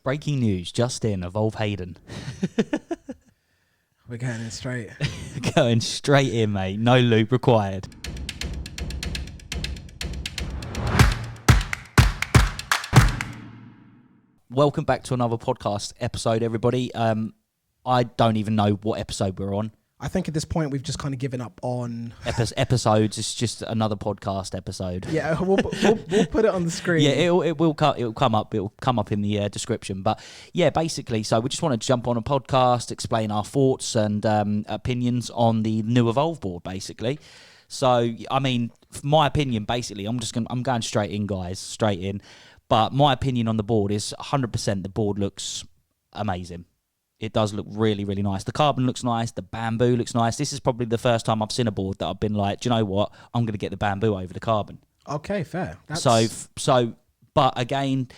Breaking news, just in, Evolve Hadean. We're going in straight. Going straight in, mate. No lube required. Welcome back to another podcast episode, everybody. I don't even know what episode we're on. I think at this point we've just kind of given up on episodes. It's just another podcast episode. Yeah, we'll put it on the screen. Yeah, it'll come up. It'll come up in the description. But yeah, basically, so we just want to jump on a podcast, explain our thoughts and opinions on the new Evolve board, basically. So I mean, my opinion, basically, I'm going straight in, guys, straight in. But my opinion on the board is 100%. The board looks amazing. It does look really, really nice. The carbon looks nice. The bamboo looks nice. This is probably the first time I've seen a board that I've been like, do you know what? I'm going to get the bamboo over the carbon. Okay, fair. But again,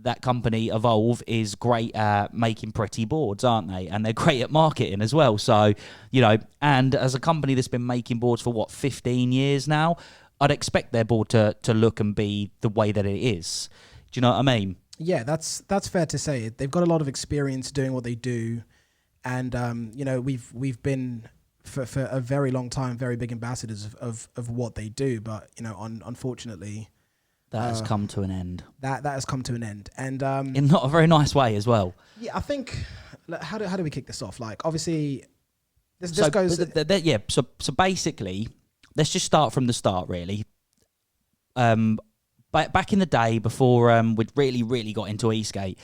that company, Evolve, is great at making pretty boards, aren't they? And they're great at marketing as well. So, you know, and as a company that's been making boards for, 15 years now, I'd expect their board to look and be the way that it is. Do you know what I mean? Yeah, that's fair to say. They've got a lot of experience doing what they do, and you know, we've been for a very long time very big ambassadors of what they do. But you know, unfortunately, that has come to an end. That has come to an end, and in not a very nice way as well. Yeah, I think how do we kick this off? Like, obviously, this so, goes. So basically, let's just start from the start, really. Back in the day, before we'd really got into Eskate,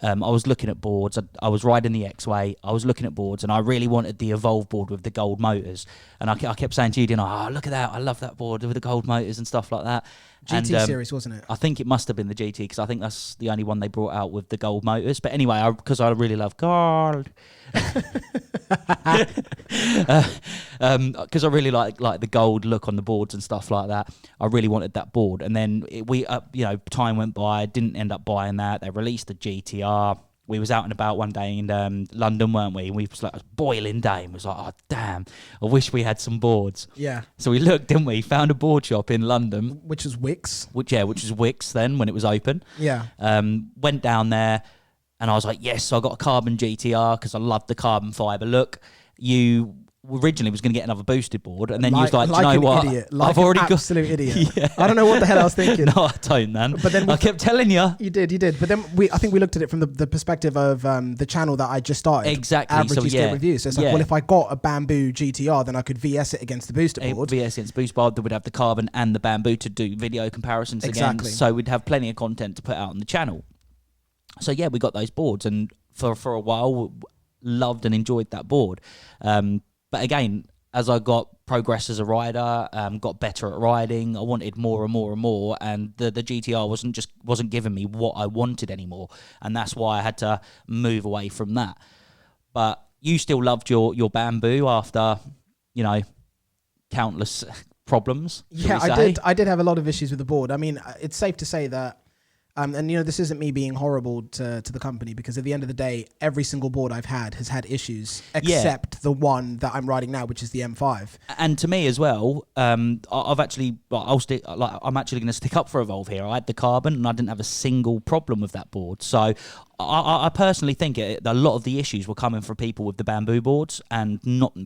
I was looking at boards. I was riding the X-Way. I was looking at boards, and I really wanted the Evolve board with the gold motors. And I kept saying to you, oh, look at that. I love that board with the gold motors and stuff like that. GT series, wasn't it? I think it must have been the GT, because I think that's the only one they brought out with the gold motors. But anyway, because I really love gold. Because I really like the gold look on the boards and stuff like that. I really wanted that board. And then time went by. Didn't end up buying that. They released the GTR. We was out and about one day in London, weren't we? And we was like, a boiling day, and was like, oh damn, I wish we had some boards. Yeah. So we looked, didn't we? Found a board shop in London, which was Wix. Which was Wix then when it was open. Yeah. Went down there, and I was like, yes, I got a carbon GTR because I loved the carbon fibre look. You originally was going to get another boosted board, and then you was like, do you know what? Idiot. I've already got absolute idiot. Yeah. I don't know what the hell I was thinking. No, I don't, man. But then I kept telling you. You did. But then I think we looked at it from the perspective of the channel that I just started. Exactly. Average Eskate reviews. So it's like, well, if I got a bamboo GTR, then I could VS it against the booster board. VS against boost board, that would have the carbon and the bamboo to do video comparisons again. So we'd have plenty of content to put out on the channel. So yeah, we got those boards, and for a while, loved and enjoyed that board. But again, as I got progress as a rider, got better at riding, I wanted more and more and more, and the GTR wasn't giving me what I wanted anymore, and that's why I had to move away from that. But you still loved your bamboo after, countless problems. Yeah, I did have a lot of issues with the board. I mean, it's safe to say that. And this isn't me being horrible to the company, because at the end of the day, every single board I've had has had issues, except the one that I'm riding now, which is the M5. And to me as well, I'm actually going to stick up for Evolve here. I had the carbon, and I didn't have a single problem with that board. So I personally think a lot of the issues were coming from people with the bamboo boards and not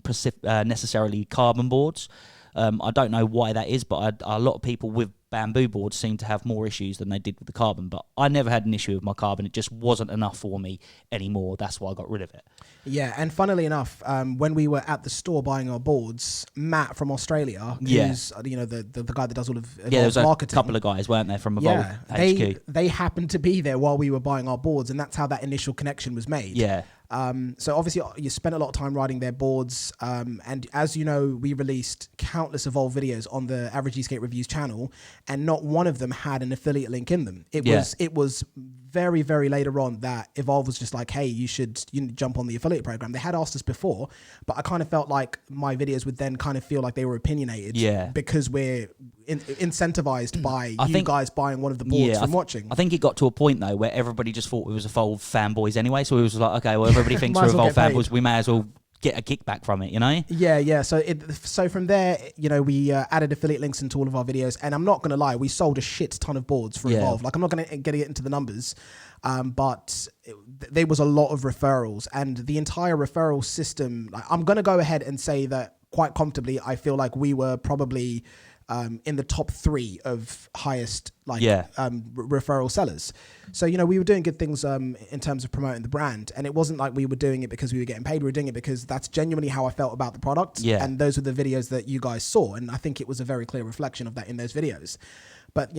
necessarily carbon boards. I don't know why that is, but a lot of people with bamboo boards seem to have more issues than they did with the carbon. But I never had an issue with my carbon. It just wasn't enough for me anymore. That's why I got rid of it. Yeah, and funnily enough, when we were at the store buying our boards, Matt from Australia, who's the guy that does all of Evolve there was marketing. A couple of guys, weren't there, from Evolve HQ? They happened to be there while we were buying our boards, and that's how that initial connection was made. Yeah. So obviously you spent a lot of time riding their boards, and as you know, we released countless Evolve videos on the Average Eskate Reviews channel, and not one of them had an affiliate link in them. It was very, very later on that Evolve was just like, hey, you should jump on the affiliate program. They had asked us before, but I kind of felt like my videos would then kind of feel like they were opinionated, because we're incentivized by guys buying one of the boards from watching. I think it got to a point though where everybody just thought we was Evolve fanboys anyway, so we was like, okay, well, everybody thinks we're Evolve fanboys, we may as well get a kickback from it, you know? Yeah. So from there, we added affiliate links into all of our videos, and I'm not gonna lie, we sold a shit ton of boards for Evolve. Like, I'm not gonna get into the numbers, but there was a lot of referrals, and the entire referral system. Like, I'm gonna go ahead and say that quite comfortably, I feel like we were probably in the top 3 of highest referral sellers. So, we were doing good things in terms of promoting the brand, and it wasn't like we were doing it because we were getting paid. We were doing it because that's genuinely how I felt about the product. Yeah. And those were the videos that you guys saw, and I think it was a very clear reflection of that in those videos. But,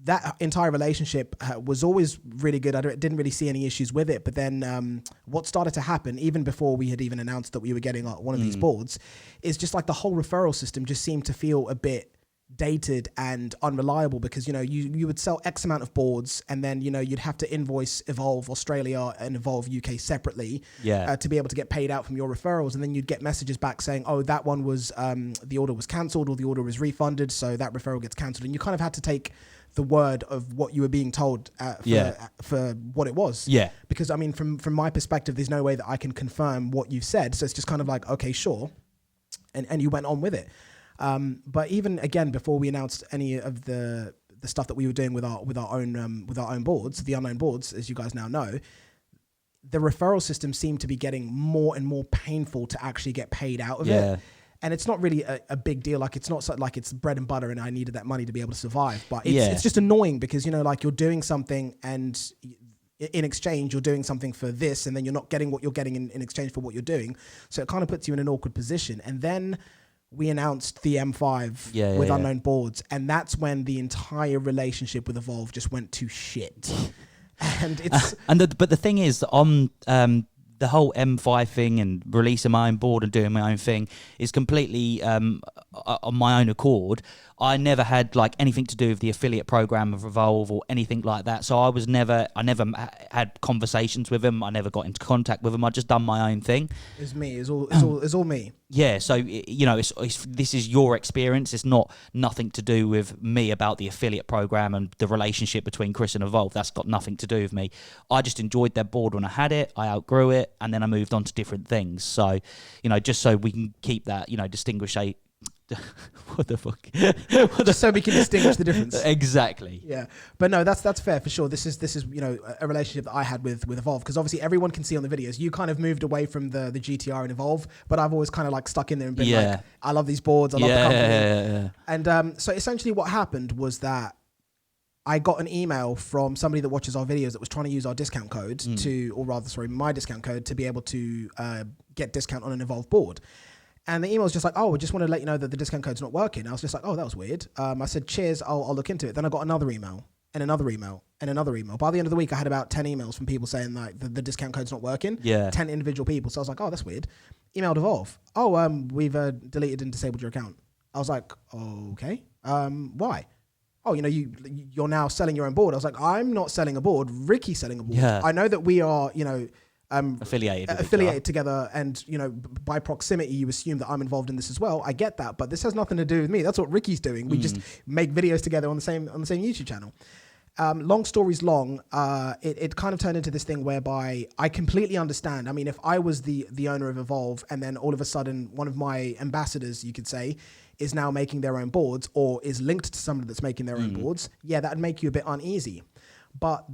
that entire relationship was always really good. I didn't really see any issues with it. But then what started to happen, even before we had even announced that we were getting one of these boards, is just like the whole referral system just seemed to feel a bit dated and unreliable, because you would sell X amount of boards, and then you'd have to invoice Evolve Australia and Evolve UK separately to be able to get paid out from your referrals, and then you'd get messages back saying, oh, that one was the order was cancelled, or the order was refunded, so that referral gets cancelled, and you kind of had to take the word of what you were being told for what it was. Yeah. Because, I mean, from my perspective, there's no way that I can confirm what you've said. So it's just kind of like, okay, sure. And you went on with it. But even, again, before we announced any of the stuff that we were doing with our own boards, the unknown boards, as you guys now know, the referral system seemed to be getting more and more painful to actually get paid out of it. And it's not really a big deal. Like, it's not like it's bread and butter and I needed that money to be able to survive. But it's just annoying because, like, you're doing something and in exchange, you're doing something for this, and then you're not getting what you're getting in exchange for what you're doing. So it kind of puts you in an awkward position. And then we announced the M5 with unknown boards. And that's when the entire relationship with Evolve just went to shit. And it's... but the thing is, on... the whole M5 thing and releasing my own board and doing my own thing is completely on my own accord. I never had like anything to do with the affiliate program of Evolve or anything like that. So I never had conversations with them. I never got into contact with them. I just done my own thing. It's me. It's all me. Yeah. So this is your experience. It's nothing to do with me about the affiliate program and the relationship between Chris and Evolve. That's got nothing to do with me. I just enjoyed their board when I had it. I outgrew it, and then I moved on to different things. So, just so we can keep that, distinguish what the fuck? Just so we can distinguish the difference. Exactly. Yeah, but no, that's fair for sure. This is a relationship that I had with Evolve, because obviously everyone can see on the videos. You kind of moved away from the GTR and Evolve, but I've always kind of like stuck in there and been like, I love these boards. I love the company. And so essentially, what happened was that I got an email from somebody that watches our videos that was trying to use our discount code my discount code to be able to get discount on an Evolve board. And the email was just like, oh, we just want to let you know that the discount code's not working. I was just like, oh, that was weird. I said, cheers, I'll look into it. Then I got another email and another email and another email. By the end of the week, I had about 10 emails from people saying like the discount code's not working. 10 individual people. So I was like, oh, that's weird. Emailed Evolve. Oh, we've deleted and disabled your account. I was like, okay. Why? Oh, you're now selling your own board. I was like, I'm not selling a board. Ricky's selling a board. Yeah. I know that we are, affiliated together, and by proximity you assume that I'm involved in this as well. I get that, but this has nothing to do with me. That's what Ricky's doing. We just make videos together on the same YouTube channel. Long stories long, it kind of turned into this thing whereby I completely understand. I mean, if I was the owner of Evolve, and then all of a sudden one of my ambassadors, you could say, is now making their own boards or is linked to somebody that's making their own boards, that'd make you a bit uneasy. But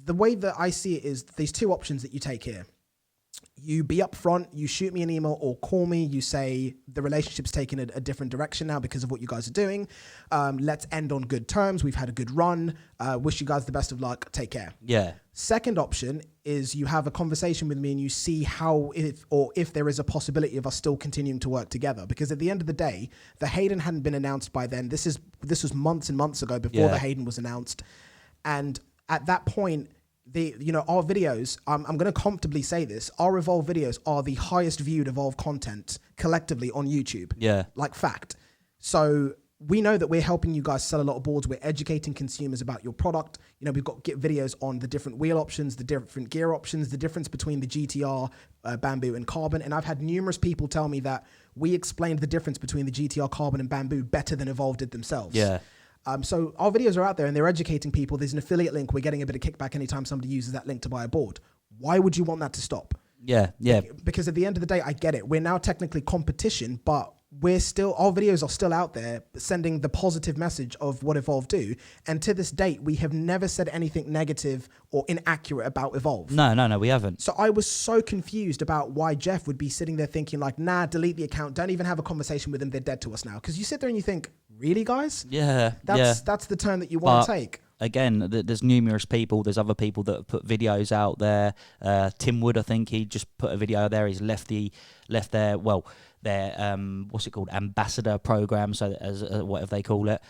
the way that I see it is there's two options that you take here. You be upfront, you shoot me an email or call me, you say the relationship's taking a different direction now because of what you guys are doing. Let's end on good terms. We've had a good run. Wish you guys the best of luck. Take care. Yeah. Second option is you have a conversation with me and you see how if there is a possibility of us still continuing to work together. Because at the end of the day, the Hadean hadn't been announced by then. This was months and months ago before the Hadean was announced. And at that point, our videos, I'm going to comfortably say this, our Evolve videos are the highest viewed Evolve content collectively on YouTube. Yeah. Like fact. So we know that we're helping you guys sell a lot of boards. We're educating consumers about your product. We've got videos on the different wheel options, the different gear options, the difference between the GTR, Bamboo and Carbon. And I've had numerous people tell me that we explained the difference between the GTR, Carbon and Bamboo better than Evolve did themselves. Yeah. So our videos are out there and they're educating people. There's an affiliate link. We're getting a bit of kickback anytime somebody uses that link to buy a board. Why would you want that to stop? Yeah, yeah. Because at the end of the day, I get it. We're now technically competition, but our videos are still out there sending the positive message of what Evolve do. And to this date, we have never said anything negative or inaccurate about Evolve. No, we haven't. So I was so confused about why Jeff would be sitting there thinking like, nah, delete the account. Don't even have a conversation with them. They're dead to us now. Because you sit there and you think, really, guys? Yeah. That's the turn that you want to take. Again, there's numerous people. There's other people that have put videos out there. Tim Wood, I think he just put a video there. He's left their what's it called, ambassador program, so as whatever they call it,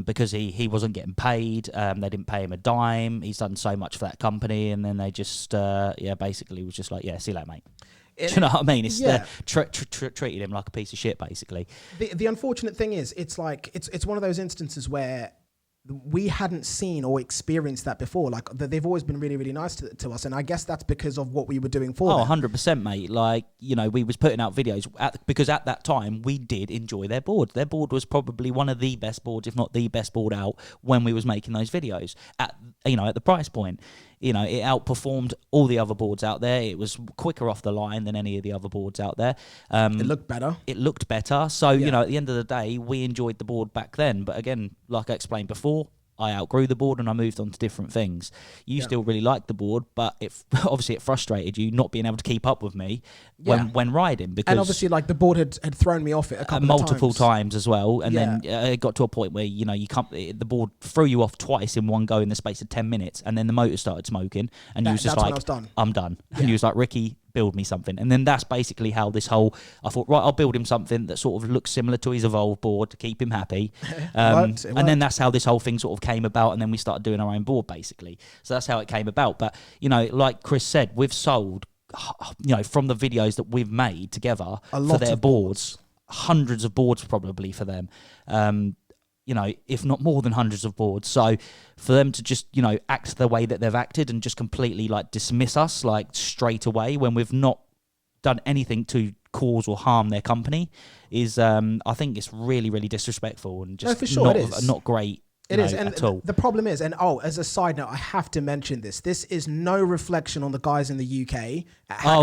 because he wasn't getting paid. They didn't pay him a dime. He's done so much for that company, and then they just basically was just like, yeah, see you later, mate. Do you know what I mean? It's treated him like a piece of shit, basically. The unfortunate thing is, it's like it's one of those instances where we hadn't seen or experienced that before. Like, they've always been really, really nice to us, and I guess that's because of what we were doing for them. 100%, mate. Like, you know, we was putting out videos because at that time we did enjoy their board. Their board was probably one of the best boards, if not the best board out when we was making those videos at the price point. You know, it outperformed all the other boards out there. It was quicker off the line than any of the other boards out there. It looked better. So, you know, at the end of the day, we enjoyed the board back then. But again, like I explained before, I outgrew the board and I moved on to different things. You still really liked the board, but obviously it frustrated you not being able to keep up with me when riding. Because, and obviously, like, the board had thrown me off it a couple of multiple times as well. And then it got to a point where, you know, the board threw you off twice in one go in the space of 10 minutes. And then the motor started smoking. And you was just like, I'm done. And you was like, Ricky, build me something. And then that's basically how I thought, right, I'll build him something that sort of looks similar to his Evolve board to keep him happy. And then that's how this whole thing sort of came about. And then we started doing our own board, basically. So that's how it came about. But, you know, like Chris said, we've sold, you know, from the videos that we've made together for their boards, hundreds of boards probably for them. You know, if not more than hundreds of boards. So for them to just, you know, act the way that they've acted and just completely, like, dismiss us, like, straight away when we've not done anything to cause or harm their company is, I think it's really, really disrespectful and just not great. It is, and the problem is, and as a side note, I have to mention this. This is no reflection on the guys in the UK.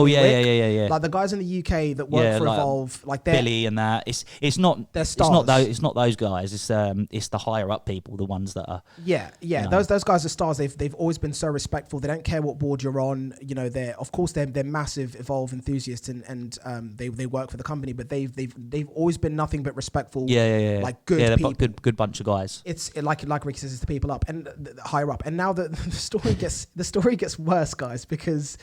Yeah. Like the guys in the UK that work for Evolve, like Billy and that. It's not. They're stars. It's not those guys. It's the higher up people, the ones that are. Yeah. You know. Those guys are stars. They've always been so respectful. They don't care what board you're on. You know, they're massive Evolve enthusiasts and they work for the company, but they've always been nothing but respectful. Like good people. Good bunch of guys. It's like Ricky says, it's the people up and higher up. And now the story gets worse, guys, because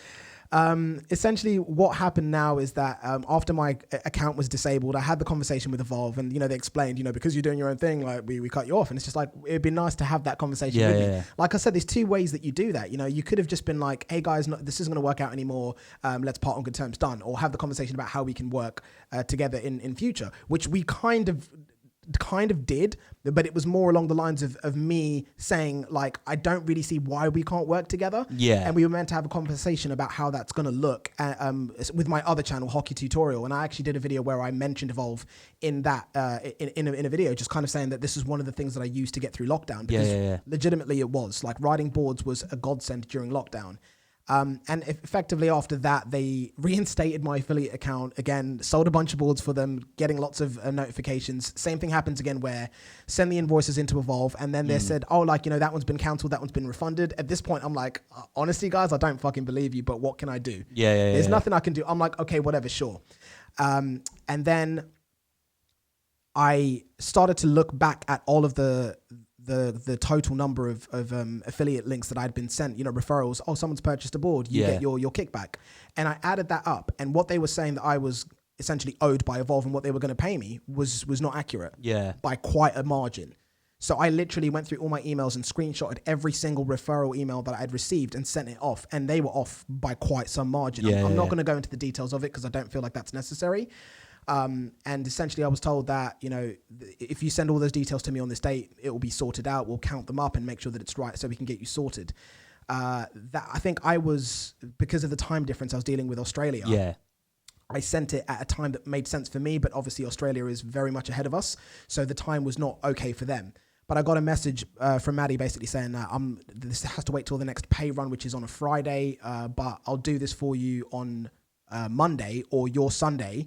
essentially what happened now is that after my account was disabled, I had the conversation with Evolve, and, you know, they explained, you know, because you're doing your own thing, like we cut you off. And it's just like, it'd be nice to have that conversation with me. Like I said, there's two ways that you do that. You know, you could have just been like, hey guys, this isn't going to work out anymore. Let's part on good terms, done. Or have the conversation about how we can work together in future, which we kind of did, but it was more along the lines of me saying, like, I don't really see why we can't work together. And we were meant to have a conversation about how that's going to look with my other channel, Hockey Tutorial. And I actually did a video where I mentioned Evolve in that in a video, just kind of saying that this is one of the things that I used to get through lockdown, because legitimately it was like riding boards was a godsend during lockdown. And effectively after that, they reinstated my affiliate account again, sold a bunch of boards for them, getting lots of notifications. Same thing happens again where send the invoices into Evolve, and then they said, oh, like, you know, that one's been cancelled, that one's been refunded. At this point, I'm like, honestly, guys, I don't fucking believe you, but what can I do? There's nothing I can do. I'm like, okay, whatever, sure. And then I started to look back at all of the total number of affiliate links that I'd been sent, you know, referrals. Oh, someone's purchased a board, you get your kickback. And I added that up, and what they were saying that I was essentially owed by Evolve and what they were going to pay me was not accurate by quite a margin. So I literally went through all my emails and screenshotted every single referral email that I had received and sent it off, and they were off by quite some margin. I'm not going to go into the details of it because I don't feel like that's necessary. And essentially I was told that, you know, if you send all those details to me on this date, it will be sorted out. We'll count them up and make sure that it's right so we can get you sorted. That I think I was, because of the time difference, I was dealing with Australia. I sent it at a time that made sense for me, but obviously Australia is very much ahead of us. So the time was not okay for them. But I got a message from Maddie basically saying that this has to wait till the next pay run, which is on a Friday. But I'll do this for you on Monday or your Sunday,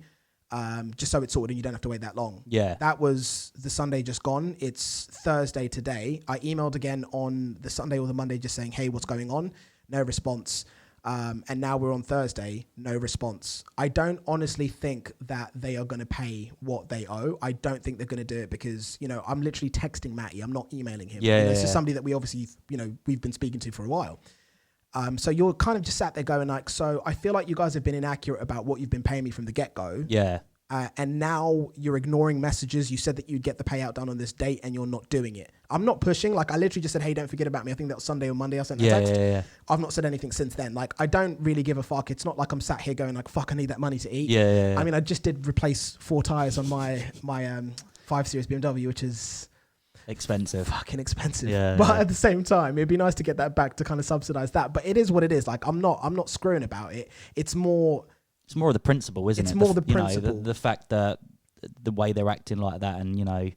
just so it's sorted and you don't have to wait that long. Yeah. That was the Sunday just gone. It's Thursday today. I emailed again on the Sunday or the Monday just saying, hey, what's going on? No response. And now we're on Thursday, no response. I don't honestly think that they are going to pay what they owe. I don't think they're going to do it because, you know, I'm literally texting Matty. I'm not emailing him. Yeah, This is somebody that we obviously, you know, we've been speaking to for a while. So you're kind of just sat there going like, so I feel like you guys have been inaccurate about what you've been paying me from the get-go. Yeah. And now you're ignoring messages. You said that you'd get the payout done on this date and you're not doing it. I'm not pushing. Like, I literally just said, hey, don't forget about me. I think that was Sunday or Monday I sent a text. Yeah. I've not said anything since then. Like, I don't really give a fuck. It's not like I'm sat here going like, fuck, I need that money to eat. Yeah. I mean, I just did replace 4 tires on my 5 Series BMW, which is expensive. Fucking expensive. Yeah. But at the same time, it'd be nice to get that back to kind of subsidize that. But it is what it is. Like, I'm not screwing about it. It's more of the principle, isn't it? It's more the principle. The fact that the way they're acting like that, and, you know,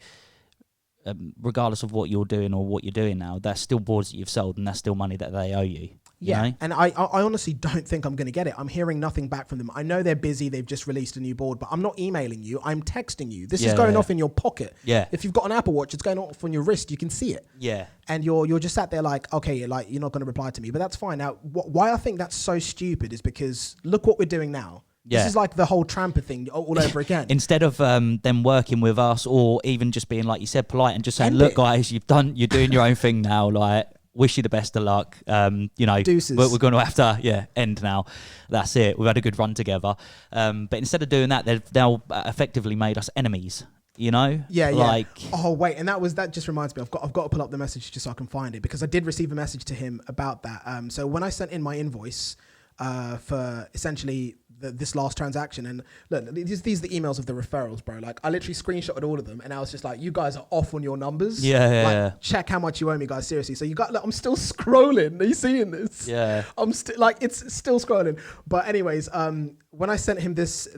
regardless of what you're doing or what you're doing now, that's still boards that you've sold and that's still money that they owe you. Yeah, you know? and I honestly don't think I'm going to get it. I'm hearing nothing back from them. I know they're busy. They've just released a new board, but I'm not emailing you. I'm texting you. This is going off in your pocket. Yeah. If you've got an Apple Watch, it's going off on your wrist. You can see it. Yeah. And you're just sat there like, okay, like you're not going to reply to me, but that's fine. Now, why I think that's so stupid is because look what we're doing now. Yeah. This is like the whole Tramper thing all over again. Instead of them working with us or even just being, like you said, polite and just saying, look, guys, you're doing your own thing now. Like, wish you the best of luck. You know, deuces. We're going to have to, end now. That's it. We've had a good run together. But instead of doing that, they've now effectively made us enemies. You know? Yeah. Like, oh wait, and that just reminds me. I've got to pull up the message just so I can find it because I did receive a message to him about that. So when I sent in my invoice for essentially this last transaction, and look, these are the emails of the referrals, bro. Like, I literally screenshotted all of them, and I was just like, "You guys are off on your numbers. Yeah. Check how much you owe me, guys. Seriously." So you got. Look, I'm still scrolling. Are you seeing this? Yeah. I'm still like, it's still scrolling. But anyways, when I sent him this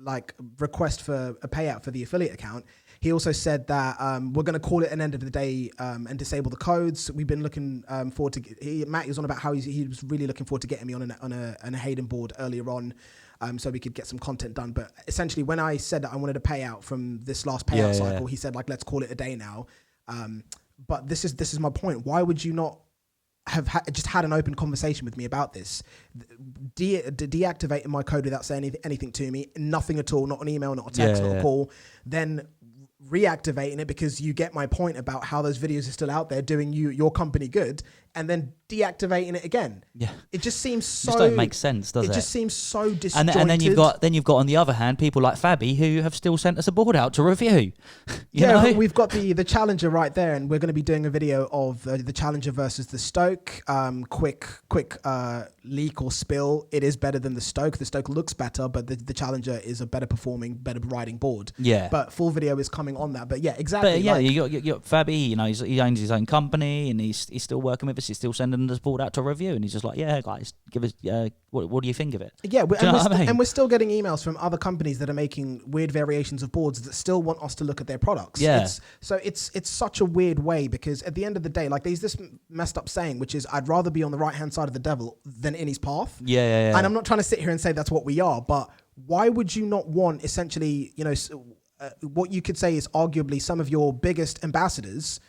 like request for a payout for the affiliate account, he also said that we're going to call it an end of the day and disable the codes. We've been looking forward to. Matt was on about how he was really looking forward to getting me on a Hadean board earlier on, so we could get some content done. But essentially, when I said that I wanted a payout from this last payout cycle, he said like, let's call it a day now. But this is my point. Why would you not have just had an open conversation with me about this? Deactivating my code without saying anything to me, nothing at all, not an email, not a text, not a call, then reactivating it because you get my point about how those videos are still out there doing your company good, and then deactivating it again. Yeah, it just seems so. It just don't make sense, does it? It just seems so disjointed. And then you've got on the other hand people like Fabi who have still sent us a board out to review. You know? We've got the Challenger right there, and we're going to be doing a video of the Challenger versus the Stoke. Quick leak or spill. It is better than the Stoke. The Stoke looks better, but the Challenger is a better performing, better riding board. Yeah. But full video is coming on that. But yeah, exactly. But yeah, you got Fabi. You know, he owns his own company, and he's still working with us. He's still sending us board out to review, and he's just like, yeah, guys, give us. What do you think of it? Yeah, and we're still getting emails from other companies that are making weird variations of boards that still want us to look at their products. Yeah. It's such a weird way because at the end of the day, like there's this messed up saying, which is I'd rather be on the right hand side of the devil than in his path. Yeah. And I'm not trying to sit here and say that's what we are, but why would you not want essentially, you know, what you could say is arguably some of your biggest ambassadors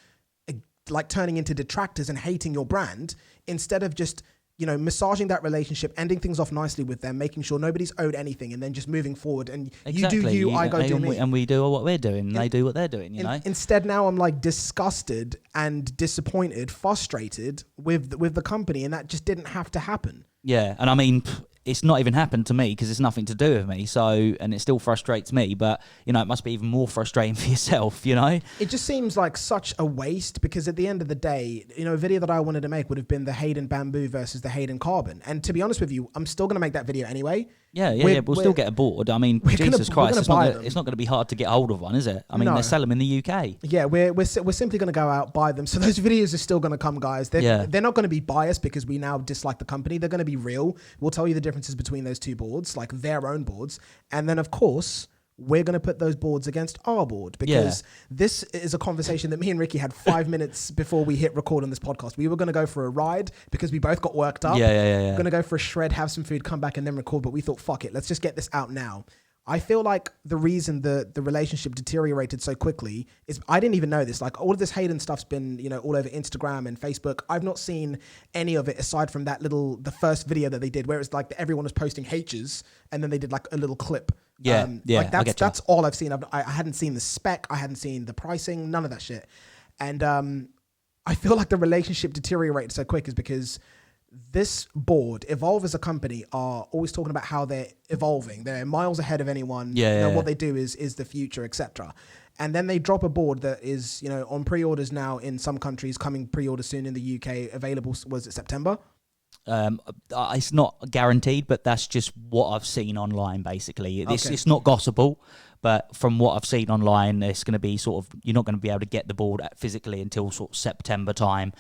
like turning into detractors and hating your brand instead of just, you know, massaging that relationship, ending things off nicely with them, making sure nobody's owed anything, and then just moving forward. And exactly. You do you, I go do me. And we do what we're doing, and they do what they're doing, you know? Instead, now I'm like disgusted and disappointed, frustrated with the company, and that just didn't have to happen. Yeah, and I mean, it's not even happened to me because it's nothing to do with me. So, and it still frustrates me, but you know, it must be even more frustrating for yourself, you know? It just seems like such a waste because at the end of the day, you know, a video that I wanted to make would have been the Hadean Bamboo versus the Hadean Carbon. And to be honest with you, I'm still going to make that video anyway. Yeah. We'll still get a board. I mean, Jesus Christ, it's not going to be hard to get hold of one, is it? I mean, they sell them in the UK. Yeah, we're simply going to go out, buy them. So those videos are still going to come, guys. They're not going to be biased because we now dislike the company. They're going to be real. We'll tell you the differences between those two boards, like their own boards. And then, of course, we're going to put those boards against our board, because this is a conversation that me and Ricky had 5 minutes before we hit record on this podcast. We were going to go for a ride because we both got worked up. Going to go for a shred, have some food, come back and then record. But we thought, fuck it, let's just get this out now. I feel like the reason the relationship deteriorated so quickly is, I didn't even know this. Like, all of this Hadean stuff's been, all over Instagram and Facebook. I've not seen any of it aside from the first video that they did, where it's like everyone was posting H's and then they did like a little clip. Like that's all I've seen. I hadn't seen the spec. I hadn't seen the pricing, none of that shit. And I feel like the relationship deteriorated so quick is because this board, Evolve as a company, are always talking about how they're evolving. They're miles ahead of anyone. What they do is the future, etc. And then they drop a board that is, on pre-orders now in some countries, coming pre-order soon in the UK, available, was it September? It's not guaranteed, but that's just what I've seen online, basically. It's not gospel, but from what I've seen online, it's going to be sort of, you're not going to be able to get the board physically until sort of September time.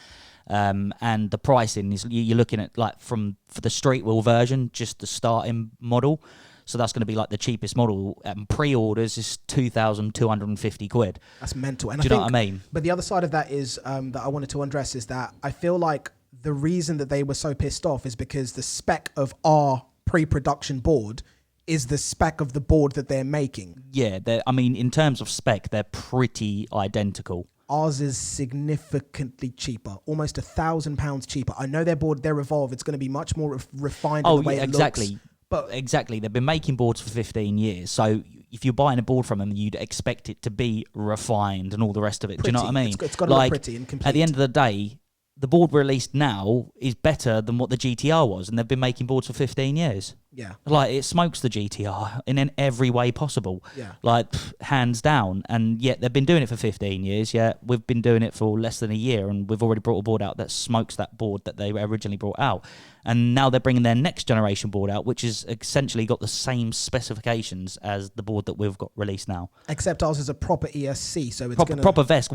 And the pricing is, you're looking at like for the street wheel version, just the starting model. So that's going to be like the cheapest model. Pre-orders is 2,250 quid. That's mental. And do you know what I mean? But the other side of that is that I wanted to address is that I feel like the reason that they were so pissed off is because the spec of our pre-production board is the spec of the board that they're making. Yeah, in terms of spec, they're pretty identical. Ours is significantly cheaper, almost £1,000 cheaper. I know their board, their Evolve, it's going to be much more refined in the way it exactly. looks. But exactly, they've been making boards for 15 years. So if you're buying a board from them, you'd expect it to be refined and all the rest of it. Pretty. Do you know what I mean? It's got to look pretty and complete. At the end of the day, the board released now is better than what the GTR was, and they've been making boards for 15 years. Yeah. Like, it smokes the GTR in every way possible. Yeah. Like, hands down. And yet they've been doing it for 15 years. Yeah, we've been doing it for less than a year, and we've already brought a board out that smokes that board that they originally brought out. And now they're bringing their next generation board out, which is essentially got the same specifications as the board that we've got released now. Except ours is a proper ESC, so it's proper vest.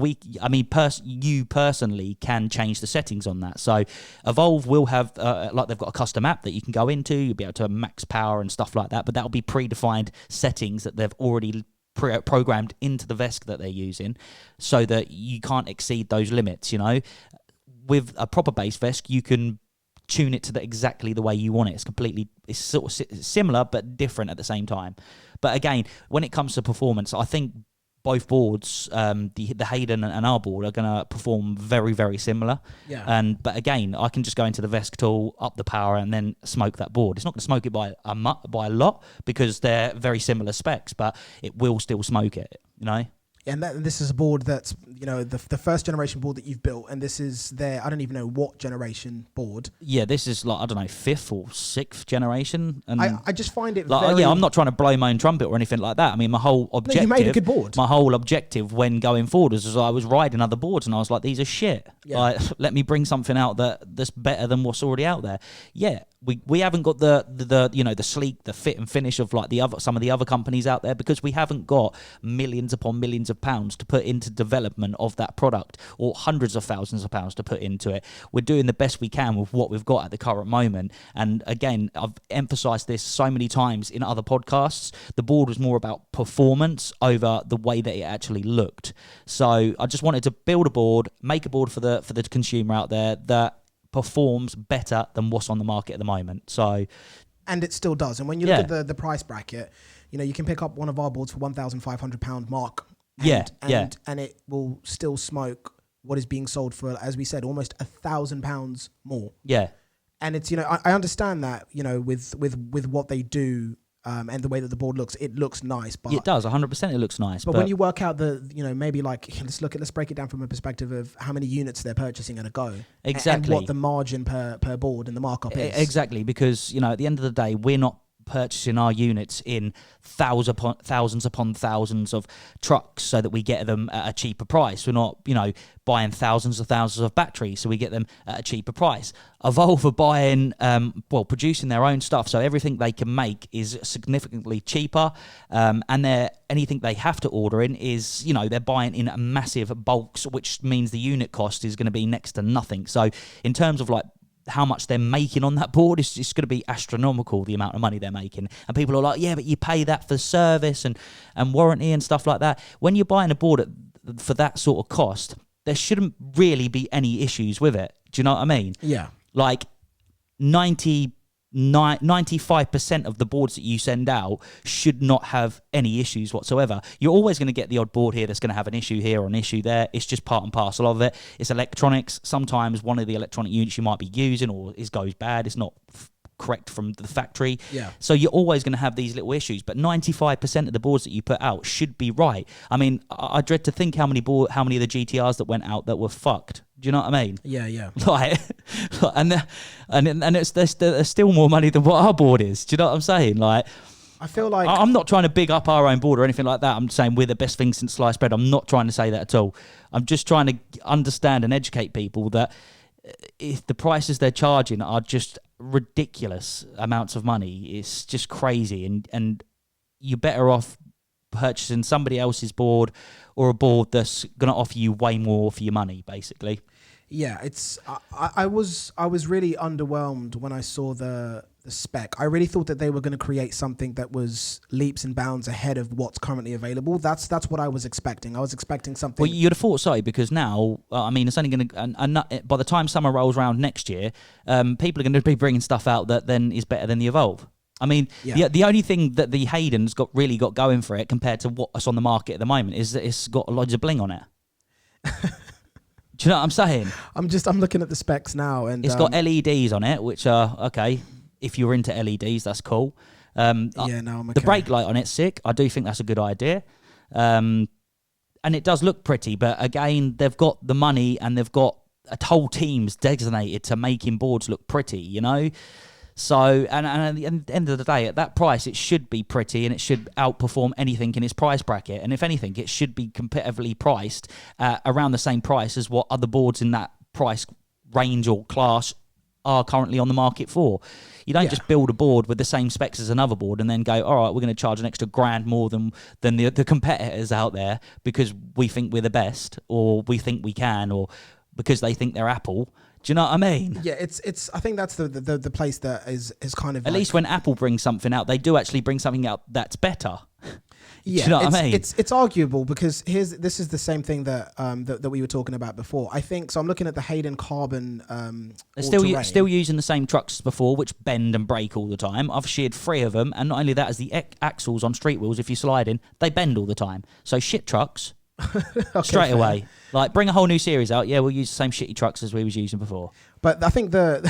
You personally can change the settings on that. So Evolve will have, like, they've got a custom app that you can go into. You'll be able to max power and stuff like that, but that'll be predefined settings that they've already programmed into the vest that they're using, so that you can't exceed those limits. With a proper base vest, you can tune it to exactly the way you want it. It's sort of similar but different at the same time. But again, when it comes to performance, I think both boards, the Hadean and our board, are going to perform very, very similar. Yeah. But again, I can just go into the vest tool, up the power, and then smoke that board. It's not going to smoke it by a lot, because they're very similar specs, but it will still smoke it. And this is a board that's, the first generation board that you've built, and this is their, I don't even know what generation board. Yeah, this is like, I don't know, 5th or 6th generation. And I just find it like, very... Yeah, I'm not trying to blow my own trumpet or anything like that. I mean, my whole objective... No, you made a good board. My whole objective when going forward was I was riding other boards and I was like, these are shit. Yeah. Like, let me bring something out that's better than what's already out there. Yeah, we haven't got the sleek, the fit and finish of like some of the other companies out there, because we haven't got millions upon millions of pounds to put into development of that product, or hundreds of thousands of pounds to put into it. We're doing the best we can with what we've got at the current moment. And again, I've emphasized this so many times in other podcasts. The board was more about performance over the way that it actually looked. So I just wanted to build a board, make a board for the consumer out there that performs better than what's on the market at the moment. So, and it still does. And when you look at the price bracket, you can pick up one of our boards for £1,500 mark. And it will still smoke what is being sold for, as we said, almost £1,000 more. Yeah. And it's, I understand that, with what they do, and the way that the board looks, it looks nice. But it does, 100%. It looks nice. But when you work out maybe like, let's break it down from a perspective of how many units they're purchasing at a go. Exactly. And what the margin per board and the markup is. Exactly, because, at the end of the day, we're not purchasing our units in thousands upon thousands of trucks so that we get them at a cheaper price. We're not, buying thousands of batteries so we get them at a cheaper price. Evolve are buying, producing their own stuff, so everything they can make is significantly cheaper, and anything they have to order in is, they're buying in massive bulks, which means the unit cost is going to be next to nothing. So in terms of like how much they're making on that board, it's going to be astronomical, the amount of money they're making. And people are like, yeah, but you pay that for service and warranty and stuff like that. When you're buying a board for that sort of cost, there shouldn't really be any issues with it. Do you know what I mean? Yeah. Like 95% of the boards that you send out should not have any issues whatsoever. You're always going to get the odd board here that's going to have an issue here or an issue there. It's just part and parcel of it. It's electronics. Sometimes one of the electronic units you might be using or goes bad. It's not correct from the factory. Yeah. So you're always going to have these little issues, but 95% of the boards that you put out should be right. I mean, I dread to think how many of the GTRs that went out that were fucked. Do you know what I mean? Yeah, yeah. Like, and there's still more money than what our board is. Do you know what I'm saying? Like, I feel like I'm not trying to big up our own board or anything like that. I'm saying we're the best thing since sliced bread. I'm not trying to say that at all. I'm just trying to understand and educate people that if the prices they're charging are just ridiculous amounts of money, it's just crazy, and you're better off purchasing somebody else's board or a board that's going to offer you way more for your money, basically. Yeah, it's I was really underwhelmed when I saw the spec. I really thought that they were going to create something that was leaps and bounds ahead of what's currently available. That's what I was expecting. I was expecting something. Well, you'd have thought so, because now, I mean, it's only going to, by the time summer rolls around next year, people are going to be bringing stuff out that then is better than the Evolve. I mean, the only thing that the Hadean's really got going for it compared to what's on the market at the moment is that it's got loads of bling on it. Do you know what I'm saying? I'm looking at the specs now, and it's got LEDs on it, which are okay. If you're into LEDs, that's cool. I'm okay. The brake light on it's sick. I do think that's a good idea. And it does look pretty, but again, they've got the money and they've got a whole team's designated to making boards look pretty, you know? So, and at the end of the day, at that price, it should be pretty and it should outperform anything in its price bracket. And if anything, it should be competitively priced around the same price as what other boards in that price range or class are currently on the market for. You don't just build a board with the same specs as another board and then go, all right, we're going to charge an extra grand more than the competitors out there because we think we're the best, or we think we can, or because they think they're Apple. Do you know what I mean? Yeah, it's. I think that's the place that is kind of at least when Apple brings something out, they do actually bring something out that's better. Yeah, do you know what I mean? It's arguable, because this is the same thing that that we were talking about before. I think so. I'm looking at the Hadean Carbon. They're still using the same trucks as before, which bend and break all the time. I've sheared 3 of them, and not only that, as the axles on street wheels, if you slide in, they bend all the time. So shit trucks. Okay, straight away. Like, bring a whole new series out. Yeah, we'll use the same shitty trucks as we was using before. But I think you're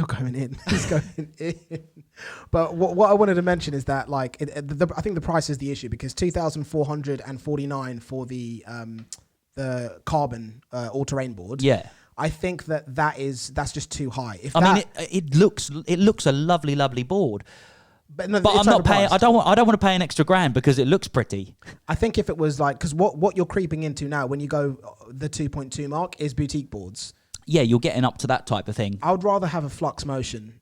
going in. He's going in. But what I wanted to mention is that, like, I think the price is the issue, because $2,449 for the carbon all-terrain board. Yeah. I think that's just too high. It looks a lovely board. But I'm not paying. I don't want to pay an extra grand because it looks pretty. I think if it was like, because what you're creeping into now when you go the 2.2 mark is boutique boards. Yeah, you're getting up to that type of thing. I would rather have a flux motion.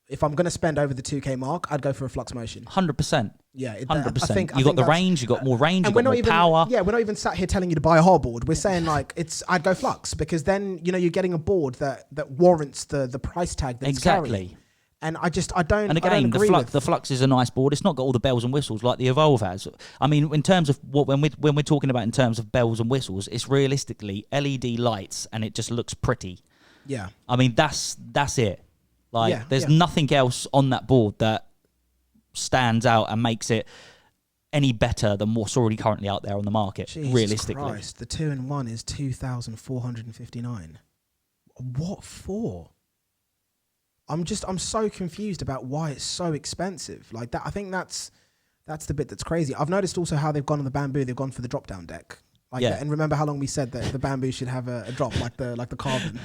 If I'm going to spend over the 2K mark, I'd go for a flux motion. 100%. Yeah, 100%. You got the range. You got more range. You got more power. Yeah, we're not even sat here telling you to buy a hard board. We're saying, like, I'd go flux, because then you're getting a board that warrants the price tag that's carrying. And I don't. And again, the Flux is a nice board. It's not got all the bells and whistles like the Evolve has. I mean, in terms of when we're talking about in terms of bells and whistles, it's realistically LED lights, and it just looks pretty. Yeah. I mean, that's it. Like, there's nothing else on that board that stands out and makes it any better than what's already currently out there on the market. Jesus realistically, Christ, the 2-in-1 is $2,459. What for? I'm so confused about why it's so expensive. Like that, I think that's the bit that's crazy. I've noticed also how they've gone on the Bamboo. They've gone for the drop down deck. And remember how long we said that the Bamboo should have a drop like the Carbon.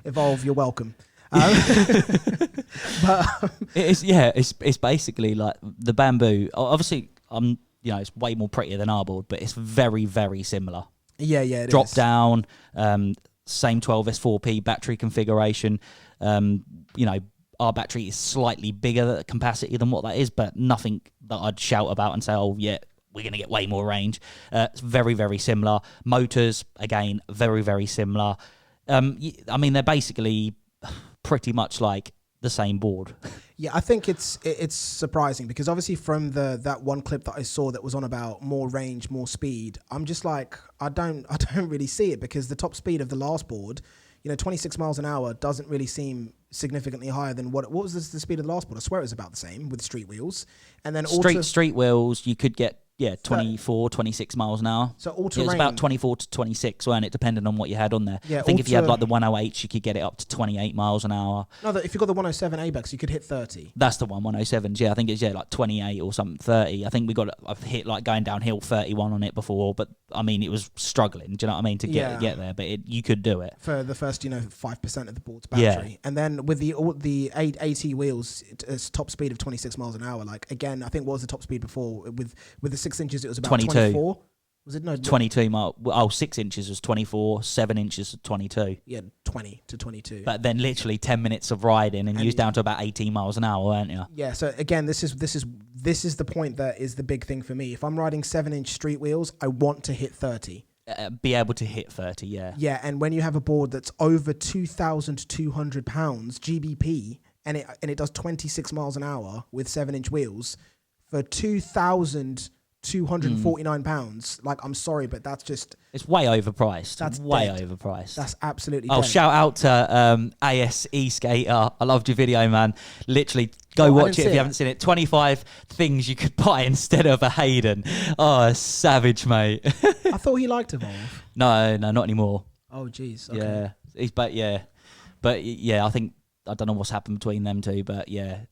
Evolve, you're welcome. But it's basically like the Bamboo. Obviously, it's way more prettier than our board, but it's very, very similar. Yeah, it drop is. down. Same 12S4P battery configuration. Our battery is slightly bigger capacity than what that is, but nothing that I'd shout about and say, oh, yeah, we're going to get way more range. It's very, very similar. Motors, again, very, very similar. I mean, they're basically pretty much like the same board. Yeah, I think it's surprising because obviously from that one clip that I saw that was on about more range, more speed, I'm just like, I don't really see it, because the top speed of the last board, 26 miles an hour doesn't really seem significantly higher than what was the speed of the last board. I swear it was about the same with street wheels. And then street wheels, you could get 24, 26 miles an hour. So all-terrain. It was about 24 to 26, weren't it, depending on what you had on there. Yeah, I think if you had like the 108s, you could get it up to 28 miles an hour. No, if you got the 107 ABEX, you could hit 30. That's the one, 107s. Yeah, I think it's like 28 or something, 30. I think I've hit like going downhill 31 on it before, but I mean, it was struggling. Do you know what I mean, to get there? But you could do it for the first 5% of the board's battery, and then with the 80 wheels, it's top speed of 26 miles an hour. Like again, I think what was the top speed before with the 6 inches? It was about 24. Was it? No, 22 mile. Oh, 6 inches was 24, 7 inches was 22. Yeah, 20 to 22. But then literally 10 minutes of riding and you was down to about 18 miles an hour, weren't you? Yeah, so again, this is the point that is the big thing for me. If I'm riding 7-inch street wheels, I want to hit 30. Be able to hit 30, yeah. Yeah, and when you have a board that's over 2,200 pounds GBP and it does 26 miles an hour with 7-inch wheels for 2,249 pounds. Like, I'm sorry, but that's just... It's way overpriced. That's way dead. Overpriced. That's absolutely dead. Shout out to Eskate. I loved your video, man. Literally, go watch it if you haven't seen it. 25 things you could buy instead of a Hadean. Oh, savage, mate. I thought he liked Evolve. No, not anymore. Oh, jeez. Okay. Yeah. But I think, I don't know what's happened between them two, but yeah,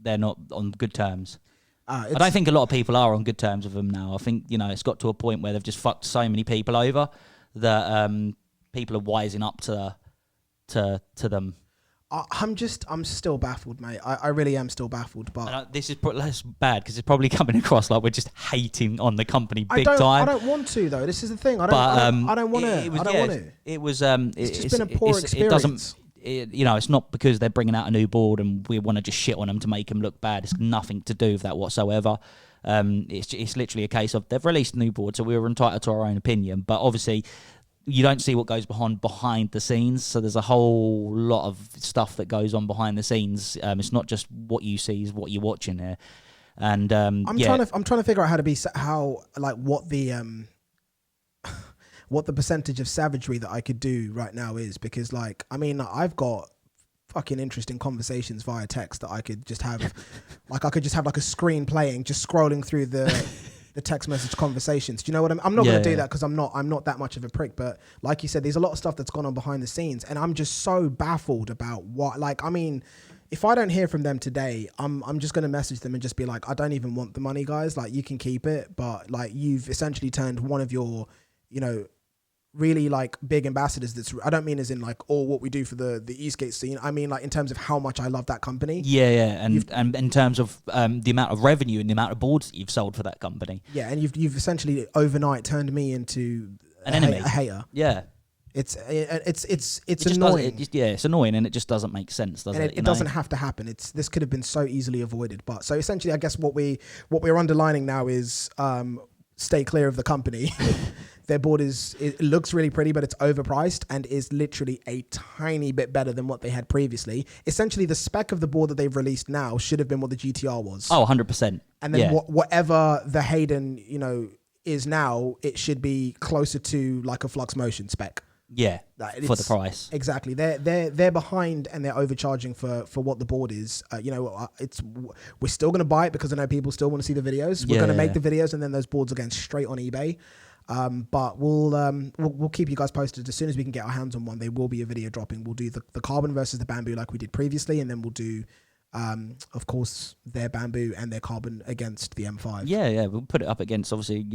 they're not on good terms. I don't think a lot of people are on good terms with them now. I think, it's got to a point where they've just fucked so many people over that people are wising up to them. I'm still baffled, mate. I really am still baffled. But this is less bad because it's probably coming across like we're just hating on the company time. I don't want to, though. This is the thing. I don't want to. It was. It's just been a poor experience. It's not because they're bringing out a new board and we want to just shit on them to make them look bad. It's nothing to do with that whatsoever. It's literally a case of they've released a new board, so we were entitled to our own opinion. But obviously, you don't see what goes behind the scenes. So there's a whole lot of stuff that goes on behind the scenes. It's not just what you see is what you're watching here. And I'm trying to figure out what the percentage of savagery that I could do right now is, because I've got fucking interesting conversations via text that I could just have. I could just have a screen playing, just scrolling through the text message conversations. Do you know what I'm not going to do that because I'm not that much of a prick, but like you said, there's a lot of stuff that's gone on behind the scenes and I'm just so baffled about what, if I don't hear from them today, I'm just going to message them and just be like, I don't even want the money, guys. You can keep it, but you've essentially turned one of your, really big ambassadors. That's, I don't mean as in what we do for the Eskate scene. I mean in terms of how much I love that company. Yeah, and in terms of the amount of revenue and the amount of boards that you've sold for that company. Yeah, and you've essentially overnight turned me into an enemy, a hater. Yeah. It's annoying. It's annoying, and it just doesn't make sense, does it? It doesn't have to happen. This could have been so easily avoided. But so essentially, I guess what we're underlining now is stay clear of the company. Their board it looks really pretty, but it's overpriced and is literally a tiny bit better than what they had previously. Essentially, the spec of the board that they've released now should have been what the GTR was. Oh, 100%. And then whatever the Hadean, is now, it should be closer to a Flux Motion spec. Yeah, for the price. Exactly. They're behind and they're overcharging for what the board is. We're still going to buy it because I know people still want to see the videos. We're going to make the videos and then those boards are going straight on eBay. But we'll keep you guys posted as soon as we can get our hands on one. There will be a video dropping. We'll do the carbon versus the bamboo like we did previously, and then we'll do of course their bamboo and their carbon against the M5. Yeah, we'll put it up against obviously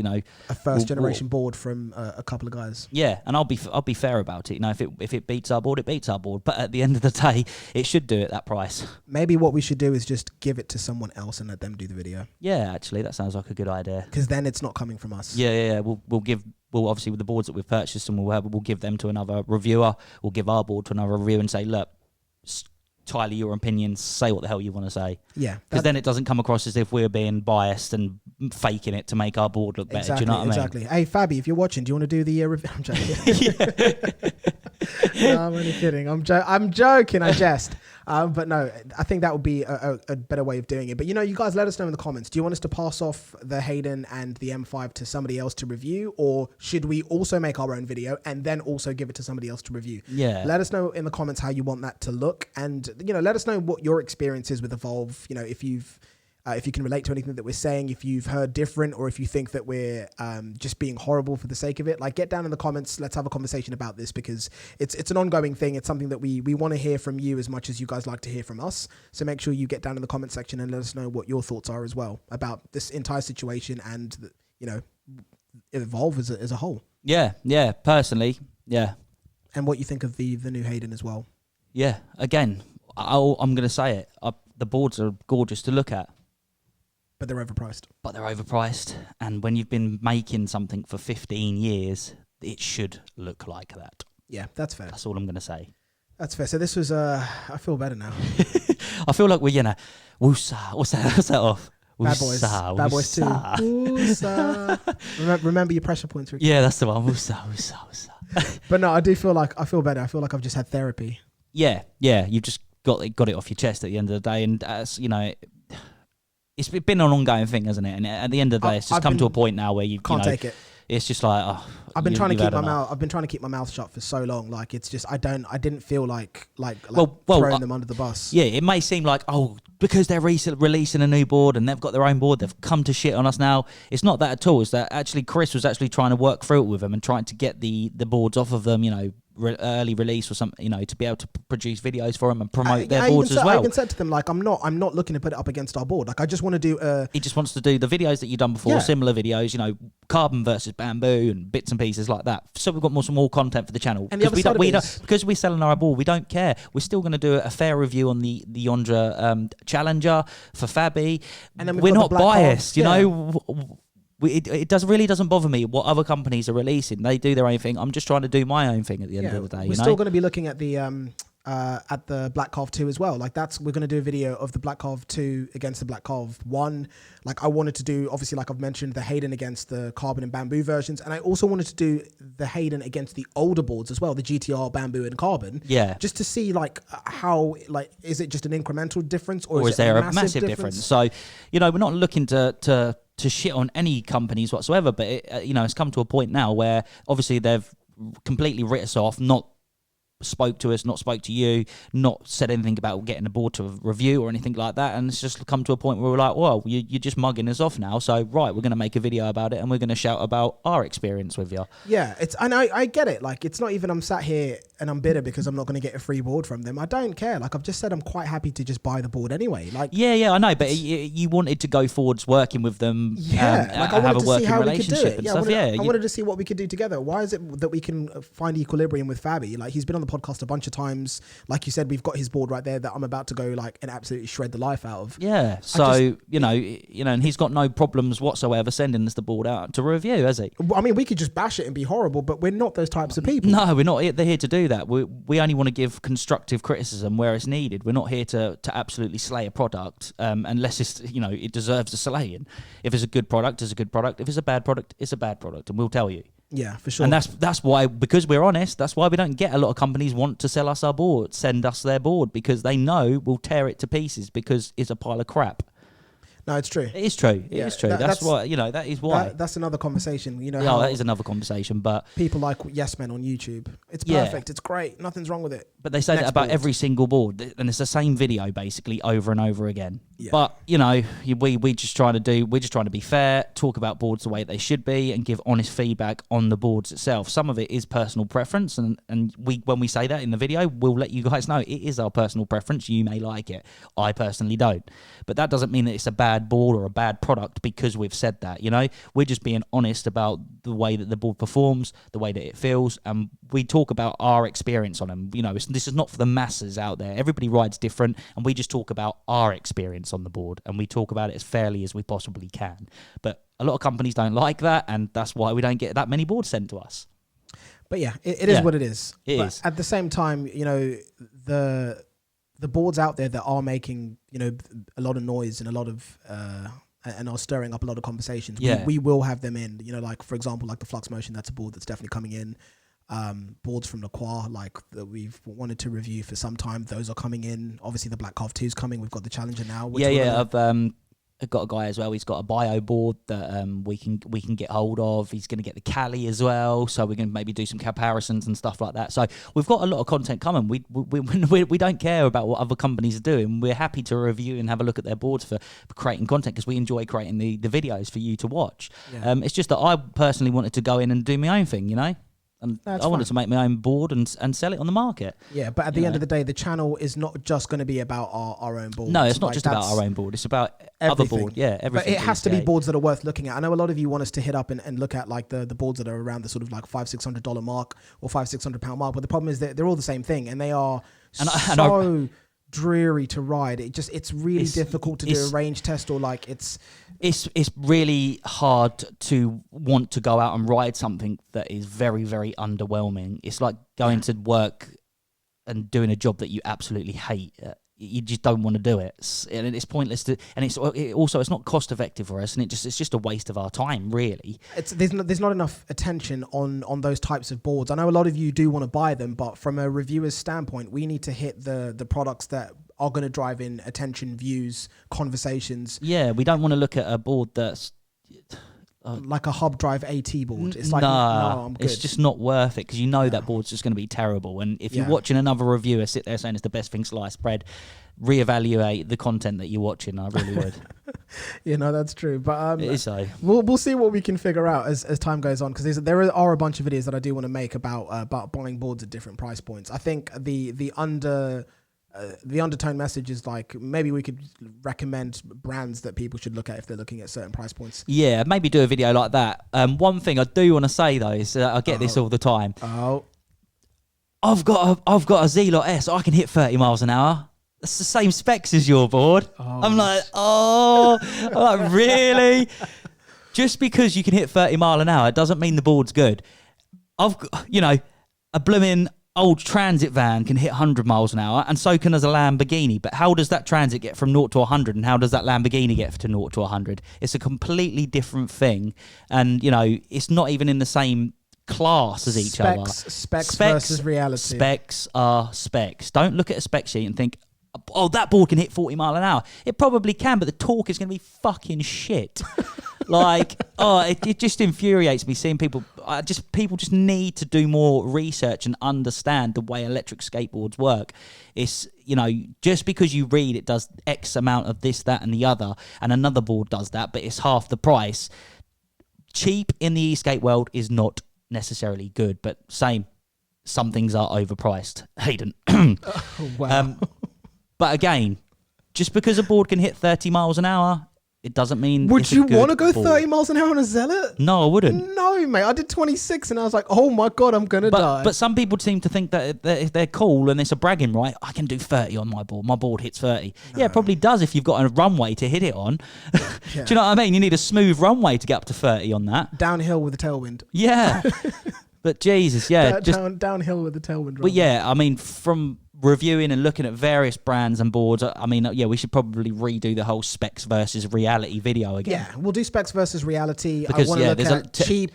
a first generation board from a couple of guys. Yeah, and I'll be fair about it. If it beats our board, it beats our board. But at the end of the day, it should do at that price. Maybe what we should do is just give it to someone else and let them do the video. Yeah, actually, that sounds like a good idea. Because then it's not coming from us. Yeah. We'll obviously with the boards that we've purchased, and we'll give them to another reviewer. We'll give our board to another reviewer and say, look, Tyler, your opinions, say what the hell you want to say. Yeah. Because then it doesn't come across as if we're being biased and faking it to make our board look better. Do you know what I mean? Exactly. Hey, Fabi, if you're watching, do you want to do the review? I'm joking. No, I'm only kidding. I'm joking. I jest. But no, I think that would be a better way of doing it. But, you guys let us know in the comments. Do you want us to pass off the Hadean and the M5 to somebody else to review? Or should we also make our own video and then also give it to somebody else to review? Yeah. Let us know in the comments how you want that to look. And, let us know what your experience is with Evolve. If you can relate to anything that we're saying, if you've heard different, or if you think that we're just being horrible for the sake of it, like, get down in the comments. Let's have a conversation about this, because it's an ongoing thing. It's something that we want to hear from you as much as you guys like to hear from us. So make sure you get down in the comment section and let us know what your thoughts are as well about this entire situation and, Evolve as a whole. Yeah, personally, yeah. And what you think of the new Hadean as well. Yeah, again, I'm going to say it. The boards are gorgeous to look at. But they're overpriced. And when you've been making something for 15 years, it should look like that. Yeah, that's fair. That's all I'm going to say. That's fair. So this was, I feel better now. I feel like we're, woosah. What's that off? Bad Boys. Bad Boys 2. Woosah. Remember your pressure points, Ricky. Yeah, that's the one. Woosah. But no, I feel better. I feel like I've just had therapy. Yeah. You've just got it off your chest at the end of the day. And, it's been an ongoing thing, hasn't it? And at the end of the day, it's just come to a point now where you can't take it. It's just like, I've been trying to keep my mouth shut for so long. Like, it's just I didn't feel like throwing them under the bus. Yeah, it may seem like, because they're releasing a new board and they've got their own board, they've come to shit on us now. It's not that at all. It's that actually Chris was actually trying to work through it with them and trying to get the boards off of them, early release or something, to be able to produce videos for them and promote their boards as well. I even said to them, like, I'm not looking to put it up against our board. Like, I just want to do he just wants to do the videos that you've done before, similar videos, carbon versus bamboo and bits and pieces like that. So we've got more content for the channel. And because we're selling our board, we don't care. We're still going to do a fair review on the Yondra Challenger for Fabi. And then we're not biased, It really doesn't bother me what other companies are releasing. They do their own thing. I'm just trying to do my own thing at the end of the day. We're still going to be looking at the Black Carve 2 as well. Like, we're going to do a video of the Black Carve 2 against the Black Carve 1. Like, I wanted to do, obviously, like I've mentioned, the Hadean against the carbon and bamboo versions. And I also wanted to do the Hadean against the older boards as well, the GTR bamboo and carbon. Yeah. Just to see, like, how, like, is it just an incremental difference or is there a massive difference? So, we're not looking to shit on any companies whatsoever, but it's come to a point now where obviously they've completely written us off, not spoke to us, not spoke to you, not said anything about getting a board to review or anything like that, and it's just come to a point where we're like, well, you're just mugging us off now, so right, we're going to make a video about it and we're going to shout about our experience with you. Yeah, and I get it. Like, it's not even I'm sat here and I'm bitter because I'm not going to get a free board from them. I don't care. Like, I've just said I'm quite happy to just buy the board anyway. Like, yeah, I know, but you wanted to go forwards working with them. Like, I wanted to see how we could do it. I wanted to see what we could do together. Why is it that we can find equilibrium with Fabi? Like, he's been on the podcast a bunch of times. Like you said, we've got his board right there that I'm about to go like and absolutely shred the life out of. Yeah. So and he's got no problems whatsoever sending us the board out to review, has he? I mean, we could just bash it and be horrible, but we're not those types of people. No, we're not. They're here to do that. We only want to give constructive criticism where it's needed. We're not here to absolutely slay a product unless it's it deserves a slaying. If it's a good product, it's a good product. If it's a bad product, it's a bad product, and we'll tell you. Yeah, for sure. And that's why, because we're honest, that's why we don't get a lot of companies want to sell us our board, send us their board, because they know we'll tear it to pieces because it's a pile of crap. No, it's true. It is true. It is true. That's why, that is why. That's another conversation. That is another conversation. But people like Yes Men on YouTube. It's perfect. It's great. Nothing's wrong with it. But they say that about every single board, and it's the same video basically over and over again. Yeah. But we're just trying to be fair, talk about boards the way they should be, and give honest feedback on the boards itself. Some of it is personal preference, and when we say that in the video, we'll let you guys know it is our personal preference. You may like it. I personally don't. But that doesn't mean that it's a bad board or a bad product because we've said that. We're just being honest about the way that the board performs, the way that it feels, and we talk about our experience on them. This is not for the masses out there. Everybody rides different, and we just talk about our experience on the board, and we talk about it as fairly as we possibly can. But a lot of companies don't like that, and that's why we don't get that many boards sent to us. But yeah, it is what it is. It is. At the same time, the boards out there that are making a lot of noise and a lot of and are stirring up a lot of conversations. We will have them in. Like, for example, like the Flux Motion. That's a board that's definitely coming in. boards from Lacroix, like that we've wanted to review for some time. Those are coming in. Obviously, the Black Calf 2 is coming. We've got the Challenger now. I've got a guy as well. He's got a bio board that we can get hold of. He's going to get the Cali as well, so we're going to maybe do some comparisons and stuff like that. So we've got a lot of content coming. We don't care about what other companies are doing. We're happy to review and have a look at their boards for creating content because we enjoy creating the videos for you to watch. Yeah. It's just that I personally wanted to go in and do my own thing, you know. And I wanted to make my own board and sell it on the market. Yeah, but at the end of the day, the channel is not just going to be about our own board. No, it's not just about our own board. It's about everything. Other board. Yeah, everything. But it has to be boards that are worth looking at. I know a lot of you want us to hit up and look at like the boards that are around the sort of like $500-600 mark or £500-600 mark. But the problem is that they're all the same thing, and they are so dreary to ride. It's really difficult to do a range test or like it's really hard to want to go out and ride something that is very, very underwhelming. It's like going to work and doing a job that you absolutely hate. You just don't want to do it, and it's pointless to. And it's not cost effective for us, and it's just a waste of our time, really. There's not enough attention on those types of boards. I know a lot of you do want to buy them, but from a reviewer's standpoint, we need to hit the products that are going to drive in attention, views, conversations. Yeah, we don't want to look at a board that's like a hub drive AT board. It's like, no, I'm good. It's just not worth it because you know that board's just going to be terrible. And if you're watching another reviewer sit there saying it's the best thing sliced bread, reevaluate the content that you're watching. I really would. That's true. But it is so. We'll see what we can figure out as time goes on, because there are a bunch of videos that I do want to make about buying boards at different price points. I think the undertone message is like maybe we could recommend brands that people should look at if they're looking at certain price points. Yeah, maybe do a video like that. One thing I do want to say though is I get this all the time. I've got a Z-Lot S. I can hit 30 miles an hour. That's the same specs as your board. I'm like, really? Just because you can hit 30 mile an hour doesn't mean the board's good. I've got, a blooming old transit van can hit 100 miles an hour, and so can as a Lamborghini. But how does that transit get from 0 to 100, and how does that Lamborghini get to 0 to 100? It's a completely different thing, and it's not even in the same class as each other. Specs versus reality. Specs are specs. Don't look at a spec sheet and think, oh, that board can hit 40 mile an hour. It probably can, but the torque is going to be fucking shit. It just infuriates me seeing people. People just need to do more research and understand the way electric skateboards work. It's, just because you read it does X amount of this, that, and the other, and another board does that, but it's half the price. Cheap in the e-skate world is not necessarily good, but some things are overpriced. Hayden. Wow. But again, just because a board can hit 30 miles an hour, it doesn't mean. Would you want to go 30 miles an hour on a Zealot? No, I wouldn't. No, mate. I did 26 and I was like, oh my God, I'm going to die. But some people seem to think that if they're cool and it's a bragging right, I can do 30 on my board. My board hits 30. No. Yeah, it probably does if you've got a runway to hit it on. Yeah. Do you know what I mean? You need a smooth runway to get up to 30 on that. Downhill with a tailwind. Yeah. But Jesus, yeah. Downhill with the tailwind. But yeah, I mean, from reviewing and looking at various brands and boards, I mean, yeah, we should probably redo the whole specs versus reality video again. Yeah, we'll do specs versus reality. Because, I want to look at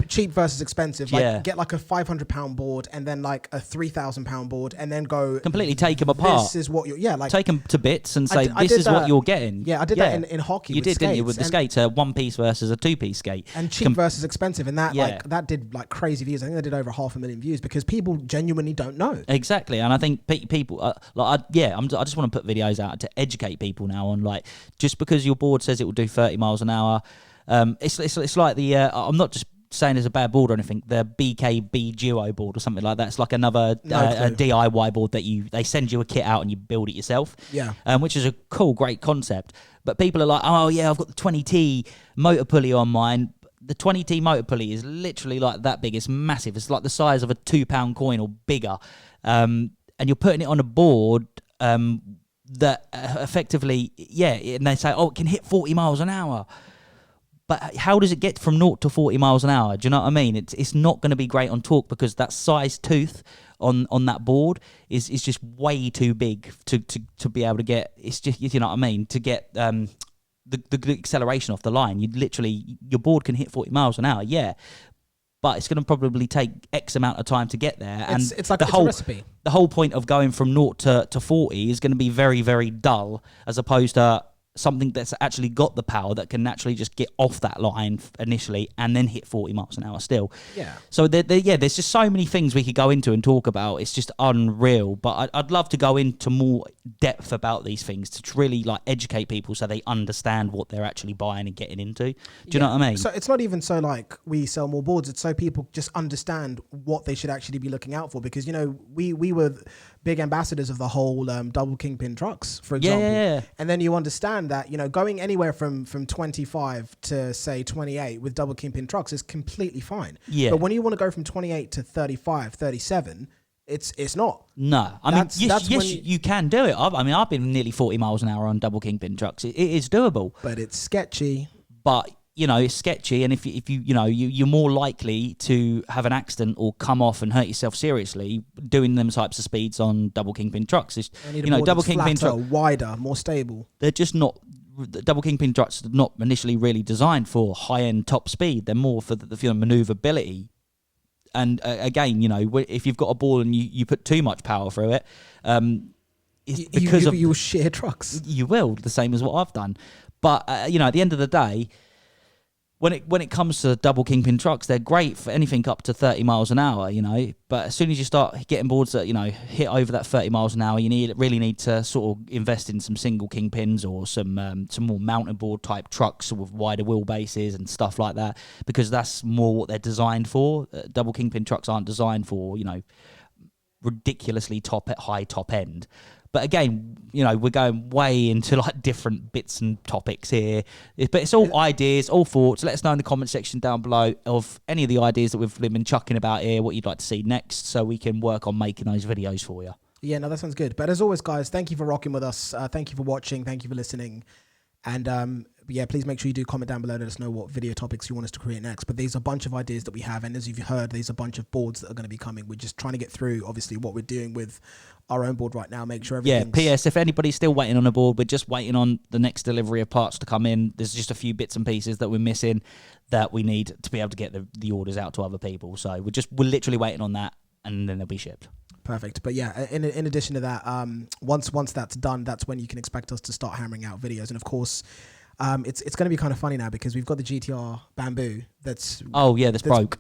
cheap versus expensive. Like, get like a £500 board and then like a £3,000 board and then go completely take them apart. This is what you're, take them to bits and say, this is what you're getting. Yeah, I did that in hockey. You did, didn't you, with the skates, a one-piece versus a two-piece skate. And cheap versus expensive. And that that did like crazy views. I think they did over 500,000 views because people genuinely don't know. Exactly. And I think people, I just want to put videos out to educate people now on, like, just because your board says it will do 30 miles an hour, it's like the I'm not just saying it's a bad board or anything, the BKB Duo board or something like that. It's like another a DIY board that they send you a kit out and you build it yourself. Yeah. Which is a cool, great concept. But people are like, oh yeah, I've got the 20T motor pulley on mine. The 20T motor pulley is literally like that big. It's massive. It's like the size of a £2 coin or bigger. And you're putting it on a board that effectively, and they say, oh, it can hit 40 miles an hour. But how does it get from 0 to 40 miles an hour? Do you know what I mean? It's not going to be great on torque because that size tooth on that board is just way too big to be able to get. It's just, you know what I mean, to get the acceleration off the line. Your board can hit 40 miles an hour, yeah. but it's going to probably take X amount of time to get there. And it's like a recipe. The whole point of going from 0 to 40 is going to be very, very dull, as opposed to something that's actually got the power that can naturally just get off that line initially and then hit 40 miles an hour still. Yeah. So there's just so many things we could go into and talk about. It's just unreal. But I'd love to go into more depth about these things to really like educate people so they understand what they're actually buying and getting into. Do you know what I mean? So it's not even so like we sell more boards. It's so people just understand what they should actually be looking out for, because, you know, we were big ambassadors of the whole double kingpin trucks, for example. Yeah. And then you understand that, you know, going anywhere from 25 to say 28 with double kingpin trucks is completely fine. Yeah. But when you want to go from 28 to 35, 37, it's not. No. I mean, yes, you can do it. I've been nearly 40 miles an hour on double kingpin trucks. It is doable. But it's sketchy. But, you know, it's sketchy, and if you're more likely to have an accident or come off and hurt yourself seriously doing them types of speeds on double kingpin trucks. Double kingpin trucks, wider, more stable. They're just not. Double kingpin trucks are not initially really designed for high-end top speed. They're more for the maneuverability. And again, you know, if you've got a ball and you put too much power through it, you'll shear trucks. You will, the same as what I've done. But you know, at the end of the day, when it comes to double kingpin trucks, they're great for anything up to 30 miles an hour, you know. But as soon as you start getting boards that, you know, hit over that 30 miles an hour, you really need to sort of invest in some single kingpins or some more mountain board type trucks with wider wheelbases and stuff like that, because that's more what they're designed for. Double kingpin trucks aren't designed for, you know, ridiculously high top end. But again, you know, we're going way into like different bits and topics here. But it's all ideas, all thoughts. Let us know in the comment section down below of any of the ideas that we've been chucking about here, what you'd like to see next, so we can work on making those videos for you. Yeah, no, that sounds good. But as always, guys, thank you for rocking with us. Thank you for watching. Thank you for listening. And yeah, please make sure you do comment down below. Let us know what video topics you want us to create next. But there's a bunch of ideas that we have. And as you've heard, there's a bunch of boards that are going to be coming. We're just trying to get through, obviously, what we're doing with our own board right now. Make sure everything's... Yeah, PS, if anybody's still waiting on a board, we're just waiting on the next delivery of parts to come in. There's just a few bits and pieces that we're missing that we need to be able to get the orders out to other people. So we're literally waiting on that, and then they'll be shipped. Perfect. But yeah, in addition to that, once that's done, that's when you can expect us to start hammering out videos. And of course... it's going to be kind of funny now because we've got the GTR bamboo that's broke.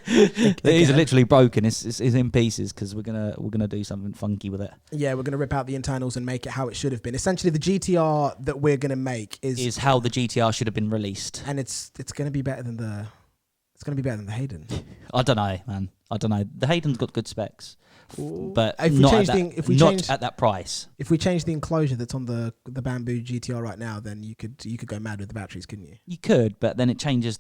It is literally broken. It's in pieces because we're gonna do something funky with it. Yeah, we're gonna rip out the internals and make it how it should have been. Essentially, the GTR that we're gonna make is how the GTR should have been released, and it's gonna be better than the Hadean. I don't know, man. I don't know. The Haden's got good specs. But if we not at that price. If we change the enclosure that's on the bamboo GTR right now, then you could go mad with the batteries, couldn't you? You could, but then it changes.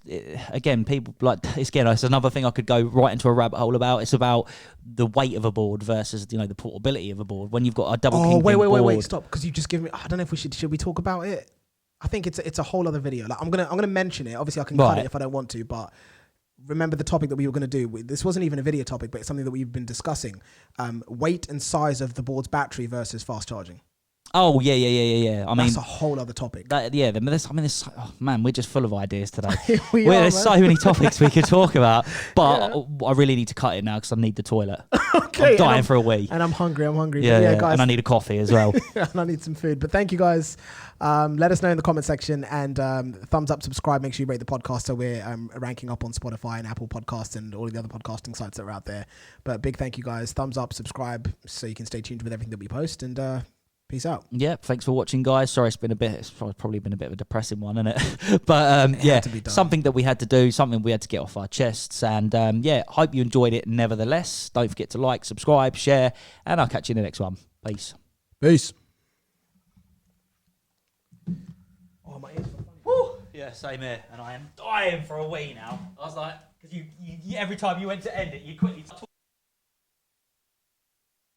Again, people like it's another thing I could go right into a rabbit hole about. It's about the weight of a board versus, you know, the portability of a board. When you've got a double kingpin board. Wait, stop, because you just given me. I don't know if we should we talk about it. I think it's a whole other video. Like I'm gonna mention it. Obviously, I can cut it if I don't want to, but. Remember the topic that we were going to do. This wasn't even a video topic, but it's something that we've been discussing. Weight and size of the board's battery versus fast charging. Oh, yeah. I mean, that's a whole other topic. Man, we're just full of ideas today. There's so many topics we could talk about, but I really need to cut it now because I need the toilet. Okay, I'm dying for a wee. And I'm hungry. Yeah, guys. And I need a coffee as well. And I need some food. But thank you, guys. Let us know in the comment section and thumbs up, subscribe. Make sure you rate the podcast so we're ranking up on Spotify and Apple Podcasts and all of the other podcasting sites that are out there. But big thank you, guys. Thumbs up, subscribe so you can stay tuned with everything that we post. And peace out. Yeah, thanks for watching, guys. Sorry, it's probably been a bit of a depressing one, isn't it? But something that we had to do, something we had to get off our chests. And hope you enjoyed it nevertheless. Don't forget to like, subscribe, share, and I'll catch you in the next one. Peace. Oh, my ears are funny. Yeah, same here. And I am dying for a wee now. I was like, because you every time you went to end it, you quickly...